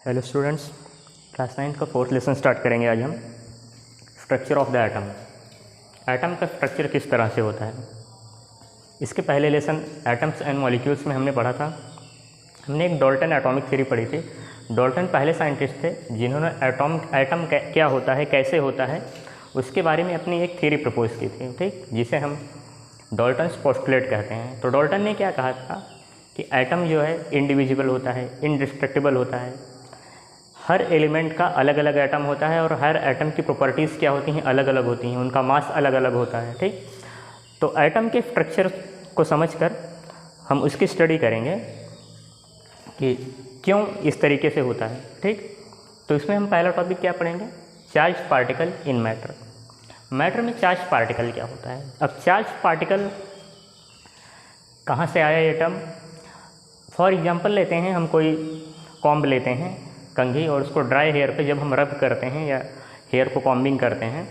Hello students, class 9 का fourth lesson start करेंगे आज हम। Structure of the atom. Atom का स्ट्रक्चर किस तरह से होता है। इसके पहले लेसन एटम्स एंड मॉलिक्यूल्स में हमने पढ़ा था। हमने एक डाल्टन एटॉमिक थ्योरी पढ़ी थी। डाल्टन पहले साइंटिस्ट थे जिन्होंने एटम क्या होता है, कैसे होता है, उसके बारे में अपनी एक थ्योरी प्रपोज की थी, ठीक, जिसे हम डाल्टन्स पोस्टुलेट कहते हैं। तो डाल्टन ने क्या कहा था कि एटम जो है इंडिविजिबल होता है, इनडिस्ट्रक्टिबल होता है। हर एलिमेंट का अलग अलग एटम होता है और हर एटम की प्रॉपर्टीज़ क्या होती हैं, अलग अलग होती हैं, उनका मास अलग अलग होता है, ठीक। तो एटम के स्ट्रक्चर को समझकर हम उसकी स्टडी करेंगे कि क्यों इस तरीके से होता है, ठीक। तो इसमें हम पहला टॉपिक क्या पढ़ेंगे, charge particle in matter. Matter में चार्ज पार्टिकल क्या होता है। अब चार्ज पार्टिकल कहाँ से आया ये टर्म। फॉर एग्जांपल लेते हैं, हम कोई कॉम्ब लेते हैं, कंघी, और उसको ड्राई हेयर पे जब हम रब करते हैं या हेयर को कॉम्बिंग करते हैं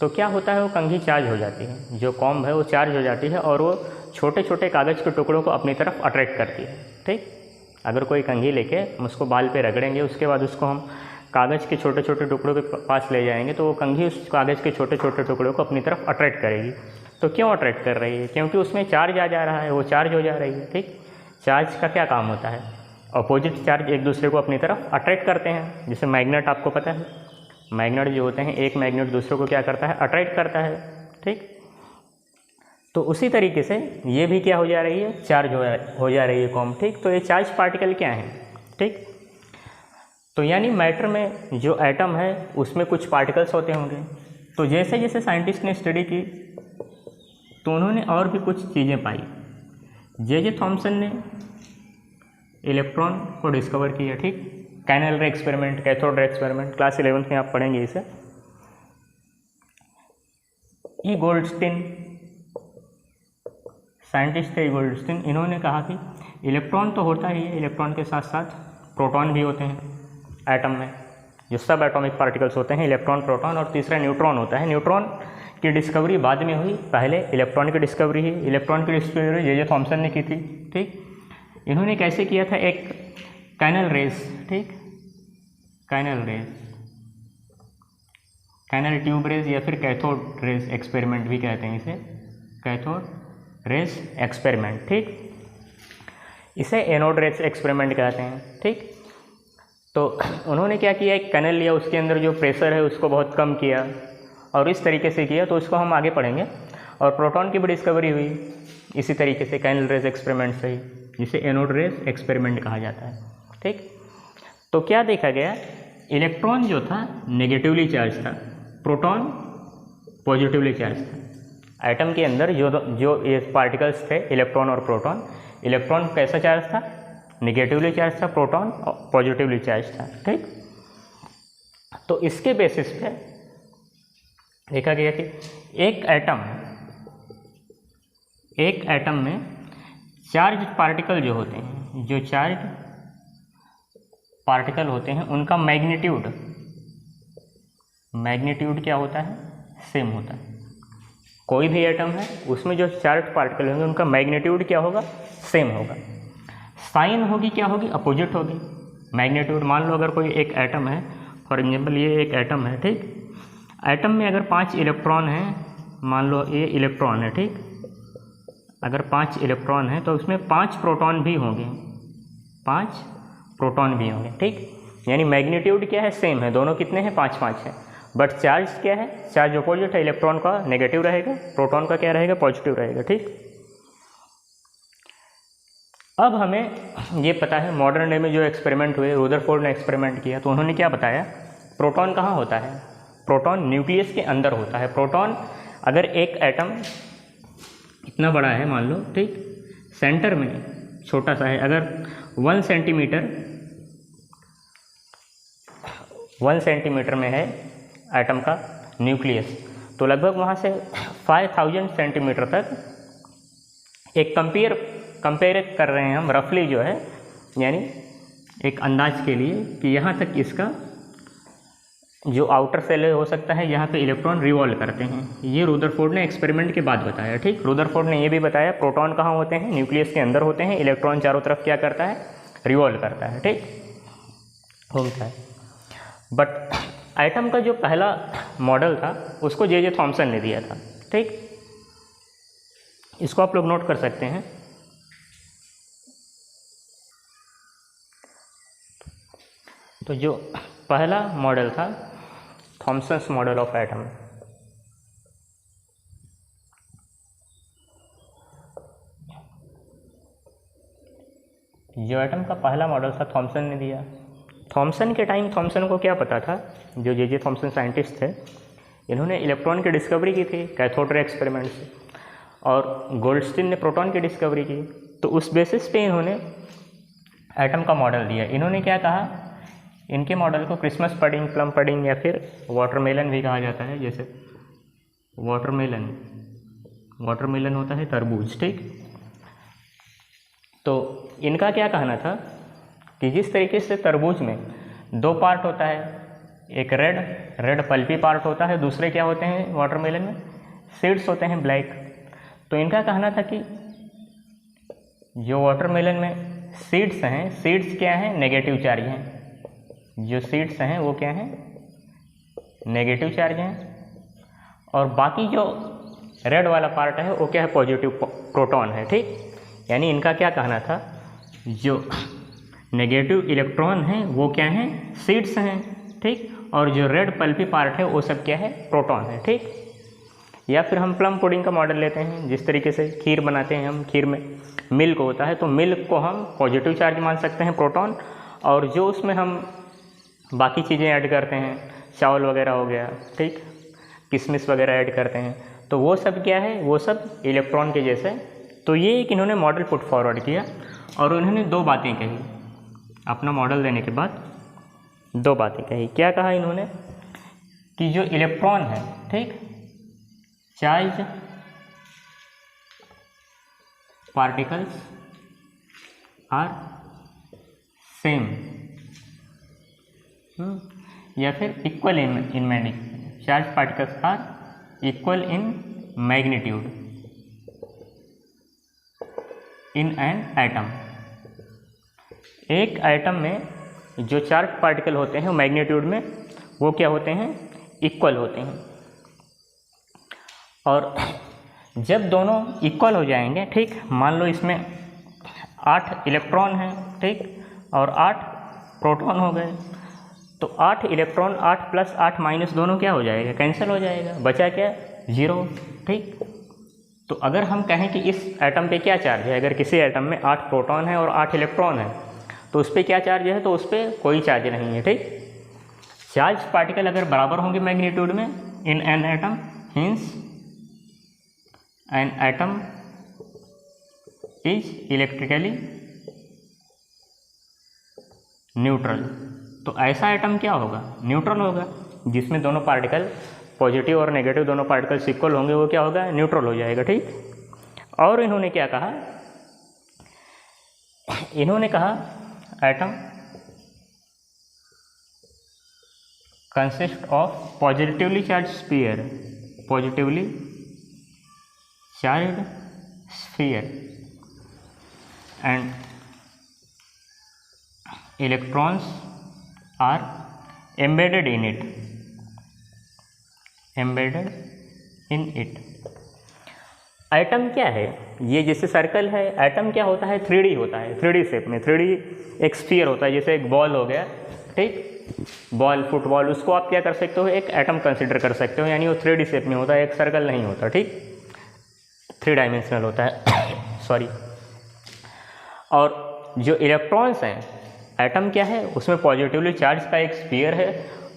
तो क्या होता है, वो कंघी चार्ज हो जाती है, जो कॉम्ब है वो चार्ज हो जाती है और वो छोटे छोटे कागज़ के टुकड़ों को अपनी तरफ अट्रैक्ट करती है, ठीक। अगर कोई कंघी लेके हम उसको बाल पे रगड़ेंगे, उसके बाद उसको हम कागज़ के छोटे छोटे टुकड़ों के पास ले जाएंगे तो वो कंघी उस कागज़ के छोटे छोटे टुकड़ों को अपनी तरफ अट्रैक्ट करेगी। तो क्यों अट्रैक्ट कर रही है, क्योंकि उसमें चार्ज आ जा रहा है, वो चार्ज हो जा रही है, ठीक। चार्ज का क्या काम होता है, अपोजिट चार्ज एक दूसरे को अपनी तरफ अट्रैक्ट करते हैं। जैसे मैग्नेट, आपको पता है मैग्नेट जो होते हैं, एक मैग्नेट दूसरे को क्या करता है, अट्रैक्ट करता है, ठीक। तो उसी तरीके से ये भी क्या हो जा रही है, चार्ज हो जा रही है कॉम्ब, ठीक। तो ये चार्ज पार्टिकल क्या है, ठीक। तो यानी मैटर में जो एटम है उसमें कुछ पार्टिकल्स होते होंगे। तो जैसे जैसे साइंटिस्ट ने स्टडी की तो उन्होंने और भी कुछ चीज़ें पाई। जे थॉमसन ने इलेक्ट्रॉन को डिस्कवर किया, ठीक। Canal ray experiment, cathode ray experiment, class 11th में आप पढ़ेंगे इसे। ई गोल्डस्टीन, साइंटिस्ट थे गोल्डस्टीन, इन्होंने कहा कि इलेक्ट्रॉन तो होता ही है, इलेक्ट्रॉन के साथ साथ प्रोटॉन भी होते हैं एटम में, जो सब एटॉमिक पार्टिकल्स होते हैं, इलेक्ट्रॉन, प्रोटॉन, और तीसरा न्यूट्रॉन होता है। न्यूट्रॉन की डिस्कवरी बाद में हुई, पहले इलेक्ट्रॉन की डिस्कवरी ही, इलेक्ट्रॉन की डिस्कवरी जे थॉमसन ने की थी, ठीक। इन्होंने कैसे किया था, एक कैनल रेस, ठीक, canal rays, canal tube rays या फिर कैथोड रेस एक्सपेरिमेंट भी कहते हैं इसे, कैथोड रेस एक्सपेरिमेंट, ठीक। इसे एनोड रेस एक्सपेरिमेंट कहते हैं, ठीक। तो उन्होंने क्या किया, एक कैनल लिया, उसके अंदर जो प्रेशर है उसको बहुत कम किया और इस तरीके से किया, तो उसको हम आगे पढ़ेंगे। और प्रोटॉन की भी डिस्कवरी हुई इसी तरीके से, कैनल रेस एक्सपेरिमेंट से ही, जिसे एनोड रेस एक्सपेरिमेंट कहा जाता है, ठीक। तो क्या देखा गया, इलेक्ट्रॉन जो था नेगेटिवली चार्ज था, प्रोटॉन पॉजिटिवली चार्ज था। एटम के अंदर जो ये पार्टिकल्स थे, इलेक्ट्रॉन और प्रोटॉन, इलेक्ट्रॉन कैसा चार्ज था, नेगेटिवली चार्ज था, प्रोटॉन पॉजिटिवली चार्ज था, ठीक। तो इसके बेसिस पे देखा गया कि एक एटम में चार्ज पार्टिकल जो होते हैं, जो चार्ज पार्टिकल होते हैं, उनका मैग्नीट्यूड क्या होता है, सेम होता है। कोई भी एटम है उसमें जो चार्ज पार्टिकल होंगे उनका मैग्नीट्यूड क्या होगा, सेम होगा। साइन होगी क्या होगी, अपोजिट होगी। मैग्नीट्यूड, मान लो अगर कोई एक एटम है, फॉर एग्जांपल ये एक एटम है, ठीक। एटम में अगर 5 इलेक्ट्रॉन हैं, मान लो ये इलेक्ट्रॉन है, ठीक। अगर 5 इलेक्ट्रॉन है तो उसमें 5 प्रोटॉन भी होंगे, 5 प्रोटॉन भी होंगे, ठीक। यानी मैग्नीट्यूड क्या है, सेम है, दोनों कितने हैं, 5-5 है। बट चार्ज क्या है, चार्ज अपोजिट है, इलेक्ट्रॉन का नेगेटिव रहेगा, प्रोटॉन का क्या रहेगा, पॉजिटिव रहेगा, ठीक। अब हमें ये पता है, मॉडर्न डे में जो एक्सपेरिमेंट हुए, रुदरफोर्ड ने एक्सपेरिमेंट किया, तो उन्होंने क्या बताया, प्रोटॉन कहाँ होता है, प्रोटॉन न्यूक्लियस के अंदर होता है। प्रोटॉन, अगर एक एटम इतना बड़ा है मान लो, ठीक, सेंटर में छोटा सा है, अगर 1 सेंटीमीटर में है एटम का न्यूक्लियस, तो लगभग वहाँ से 5000 सेंटीमीटर तक एक कंपेयर कर रहे हैं हम, रफली जो है, यानी एक अंदाज के लिए कि यहाँ तक इसका जो आउटर सेल हो सकता है, यहाँ पे इलेक्ट्रॉन रिवॉल्व करते हैं। ये रुदरफोर्ड ने एक्सपेरिमेंट के बाद बताया, ठीक। रुदरफोर्ड ने ये भी बताया प्रोटॉन कहाँ होते हैं, न्यूक्लियस के अंदर होते हैं, इलेक्ट्रॉन चारों तरफ क्या करता है, रिवॉल्व करता है, ठीक। घूमता है। बट एटम का जो पहला मॉडल था उसको जे थॉमसन ने दिया था, ठीक। इसको आप लोग नोट कर सकते हैं। तो जो पहला मॉडल था थॉमसन्स मॉडल ऑफ एटम, जो एटम का पहला मॉडल था थॉमसन ने दिया। थॉमसन के टाइम थॉमसन को क्या पता था, जो जे थॉमसन साइंटिस्ट थे, इन्होंने इलेक्ट्रॉन की डिस्कवरी की थी कैथोड रे एक्सपेरिमेंट से, और गोल्डस्टीन ने प्रोटॉन की डिस्कवरी की। तो उस बेसिस पे इन्होंने एटम का मॉडल दिया। इन्होंने क्या कहा, इनके मॉडल को क्रिसमस पडिंग, प्लम पडिंग या फिर वाटरमेलन भी कहा जाता है। जैसे वाटरमेलन होता है तरबूज, ठीक। तो इनका क्या कहना था कि जिस तरीके से तरबूज में दो पार्ट होता है, एक रेड पल्पी पार्ट होता है, दूसरे क्या होते हैं वाटरमेलन में, सीड्स होते हैं ब्लैक। तो इनका कहना था कि जो वाटरमेलन में सीड्स हैं, सीड्स क्या हैं, नेगेटिव चार्ज हैं। जो सीड्स हैं वो क्या हैं, नेगेटिव चार्ज हैं, और बाकी जो रेड वाला पार्ट है वो क्या है, पॉजिटिव प्रोटॉन है, ठीक। यानी इनका क्या कहना था, जो नेगेटिव इलेक्ट्रॉन हैं वो क्या हैं, सीड्स हैं, ठीक, और जो रेड पल्पी पार्ट है वो सब क्या है, प्रोटॉन है, ठीक। या फिर हम प्लम पुडिंग का मॉडल लेते हैं। जिस तरीके से खीर बनाते हैं हम, खीर में मिल्क होता है, तो मिल्क को हम पॉजिटिव चार्ज मान सकते हैं, प्रोटॉन, और जो उसमें हम बाकी चीज़ें ऐड करते हैं, चावल वगैरह हो गया, ठीक, किशमिश वगैरह ऐड करते हैं, तो वो सब क्या है, वो सब इलेक्ट्रॉन के जैसे। तो ये एक इन्होंने मॉडल पुट फॉरवर्ड किया, और उन्होंने दो बातें कही अपना मॉडल देने के बाद। दो बातें कही। क्या कहा इन्होंने कि जो इलेक्ट्रॉन है, ठीक, चार्ज पार्टिकल्स आर सेम, या फिर equal in magnitude. Charge particles are equal in magnitude in an atom. एक एटम में जो चार्ज पार्टिकल होते हैं मैग्नीट्यूड में वो क्या होते हैं, इक्वल होते हैं। और जब दोनों इक्वल हो जाएंगे, ठीक, मान लो इसमें 8 इलेक्ट्रॉन हैं, ठीक, और 8 प्रोटॉन हो गए, तो 8 इलेक्ट्रॉन 8 प्लस 8 माइनस दोनों क्या हो जाएगा, कैंसिल हो जाएगा, बचा क्या, 0, ठीक। तो अगर हम कहें कि इस एटम पे क्या चार्ज है, अगर किसी एटम में 8 प्रोटॉन है और 8 इलेक्ट्रॉन है, तो उस पर क्या चार्ज है, तो उस पर कोई चार्ज नहीं है, ठीक। चार्ज पार्टिकल अगर बराबर होंगे मैग्नीट्यूड में इन an atom, hints an atom is electrically neutral. तो ऐसा एटम क्या होगा, न्यूट्रल होगा। जिसमें दोनों पार्टिकल पॉजिटिव और नेगेटिव दोनों पार्टिकल्स इक्वल होंगे, वो क्या होगा, न्यूट्रल हो जाएगा, ठीक। और इन्होंने क्या कहा, इन्होंने कहा atom consist of positively charge sphere, positively charge sphere and electrons are embedded in it, embedded in it। Atom क्या है, ये जैसे सर्कल है, एटम क्या होता है, 3D होता है, 3D शेप में, 3D एक स्फीयर होता है, जैसे एक बॉल हो गया, ठीक, बॉल, फुटबॉल, उसको आप क्या कर सकते हो, एक एटम कंसिडर कर सकते हो, यानी वो 3D शेप में होता है, एक सर्कल नहीं होता, ठीक, 3 डायमेंशनल होता है सॉरी। और जो इलेक्ट्रॉन्स हैं, एटम क्या है, उसमें पॉजिटिवली चार्ज का एक स्फीयर है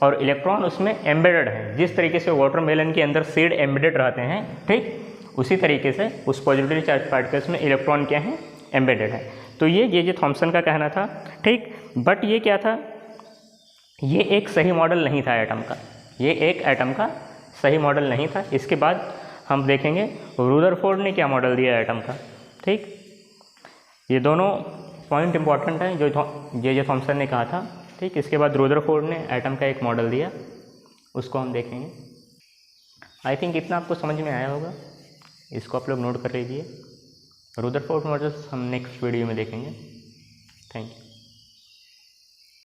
और इलेक्ट्रॉन उसमें एम्बेडेड है। जिस तरीके से वाटरमेलन के अंदर सीड एम्बेडेड रहते हैं, ठीक, उसी तरीके से उस पॉजिटिवली चार्ज पार्टिकल्स में इलेक्ट्रॉन क्या है, एम्बेडेड है। तो ये जे थॉमसन का कहना था, ठीक। बट ये क्या था, ये एक सही मॉडल नहीं था एटम का, ये एक एटम का सही मॉडल नहीं था। इसके बाद हम देखेंगे रुदरफोर्ड ने क्या मॉडल दिया एटम का, ठीक। ये दोनों पॉइंट इंपॉर्टेंट है जो जे थॉमसन ने कहा था, ठीक। इसके बाद रुदरफोर्ड ने एटम का एक मॉडल दिया, उसको हम देखेंगे। आई थिंक इतना आपको समझ में आया होगा, इसको आप लोग नोट कर लीजिए। रुदरफोर्ड मॉडल्स हम नेक्स्ट वीडियो में देखेंगे। Thank you.